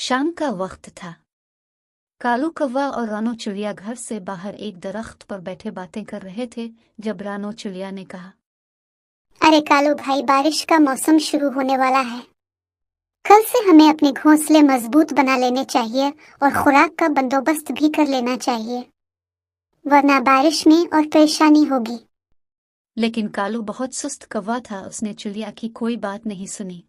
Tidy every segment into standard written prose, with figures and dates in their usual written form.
शाम का वक्त था। कालू कौवा और रानो चिड़िया घर से बाहर एक दरख्त पर बैठे बातें कर रहे थे जब रानो चिड़िया ने कहा, अरे कालू भाई, बारिश का मौसम शुरू होने वाला है। कल से हमें अपने घोंसले मजबूत बना लेने चाहिए और खुराक का बंदोबस्त भी कर लेना चाहिए, वरना बारिश में और परेशानी होगी। लेकिन कालू बहुत सुस्त कौवा था, उसने चिड़िया की कोई बात नहीं सुनी।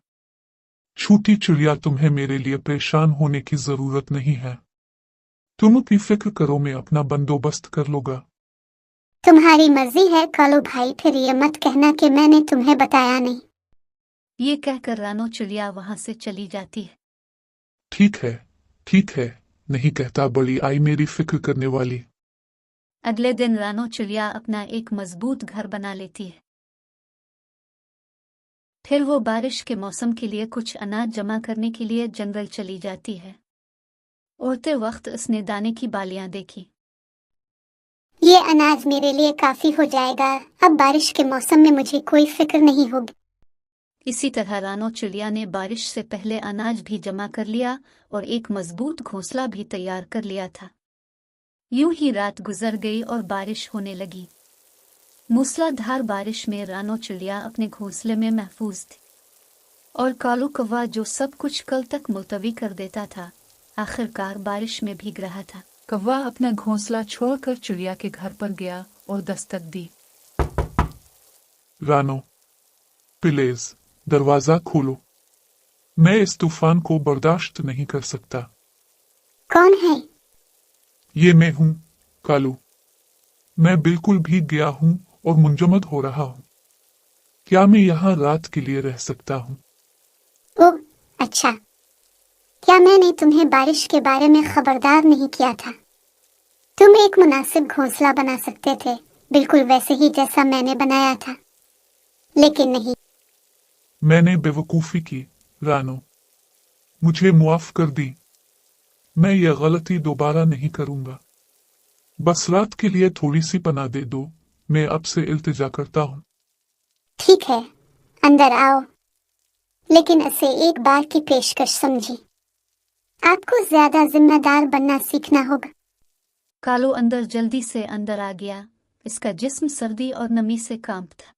छोटी चिड़िया, तुम्हें मेरे लिए परेशान होने की जरूरत नहीं है। तुम की फिक्र करो, मैं अपना बंदोबस्त कर लूंगा। तुम्हारी मर्जी है कालू भाई, फिर ये मत कहना कि मैंने तुम्हें बताया नहीं। ये कहकर रानो चिड़िया वहां से चली जाती है। ठीक है, नहीं कहता, बड़ी आई मेरी फिक्र करने वाली। अगले दिन रानो चिड़िया अपना एक मजबूत घर बना लेती है। फिर वो बारिश के मौसम के लिए कुछ अनाज जमा करने के लिए जंगल चली जाती है। उड़ते वक्त उसने दाने की बालियां देखी। ये अनाज मेरे लिए काफी हो जाएगा, अब बारिश के मौसम में मुझे कोई फिक्र नहीं होगी। इसी तरह रानो चिड़िया ने बारिश से पहले अनाज भी जमा कर लिया और एक मजबूत घोंसला भी तैयार कर लिया था। यूं ही रात गुजर गई और बारिश होने लगी। मूसलाधार बारिश में रानो चिड़िया अपने घोंसले में महफूज थी और कालू कौवा, जो सब कुछ कल तक मुलतवी कर देता था, आखिरकार बारिश में भीग रहा था। कौवा अपना घोंसला छोड़कर चिड़िया के घर पर गया और दस्तक दी। रानो, प्लीज दरवाजा खोलो, मैं इस तूफान को बर्दाश्त नहीं कर सकता। कौन है? ये मैं हूँ कालू। मैं बिल्कुल भीग गया हूँ और मुंजमद हो रहा हूँ। क्या मैं यहाँ रात के लिए रह सकता हूँ? ओह अच्छा, क्या मैंने तुम्हें बारिश के बारे में खबरदार नहीं किया था? तुम एक मुनासिब घोंसला बना सकते थे, बिल्कुल वैसे ही जैसा मैंने बनाया था, लेकिन नहीं। मैंने बेवकूफ़ी की रानो, मुझे मुआफ कर दी। मैं ये गलती दोबारा नहीं करूंगा। बस रात के लिए थोड़ी सी पनाह दे दो, मैं अब से इल्तिजा करता हूँ। ठीक है, अंदर आओ, लेकिन इसे एक बार की पेशकश समझी। आपको ज्यादा जिम्मेदार बनना सीखना होगा। कालू अंदर जल्दी से अंदर आ गया। इसका जिस्म सर्दी और नमी से कांप था।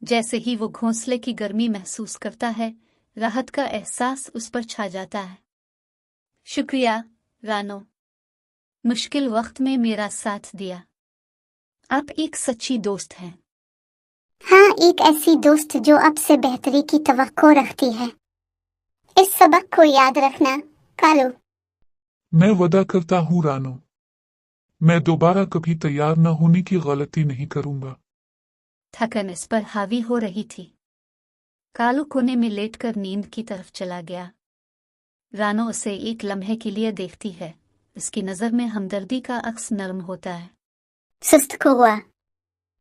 जैसे ही वो घोंसले की गर्मी महसूस करता है, राहत का एहसास उस पर छा जाता है। शुक्रिया रानो, मुश्किल वक्त में मेरा साथ दिया। आप एक सच्ची दोस्त हैं। हाँ, एक ऐसी दोस्त जो अब से बेहतरी की तवक्को रखती है। इस सबक को याद रखना कालू। मैं वादा करता हूँ रानो, मैं दोबारा कभी तैयार न होने की गलती नहीं करूंगा। थकन इस पर हावी हो रही थी। कालू कोने में लेटकर नींद की तरफ चला गया। रानो उसे एक लम्हे के लिए देखती है। उसकी नजर में हमदर्दी का अक्स नरम होता है। सुस्त को हुआ,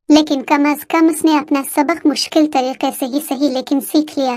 लेकिन कम अज कम उसने अपना सबक मुश्किल तरीके से ही सही लेकिन सीख लिया।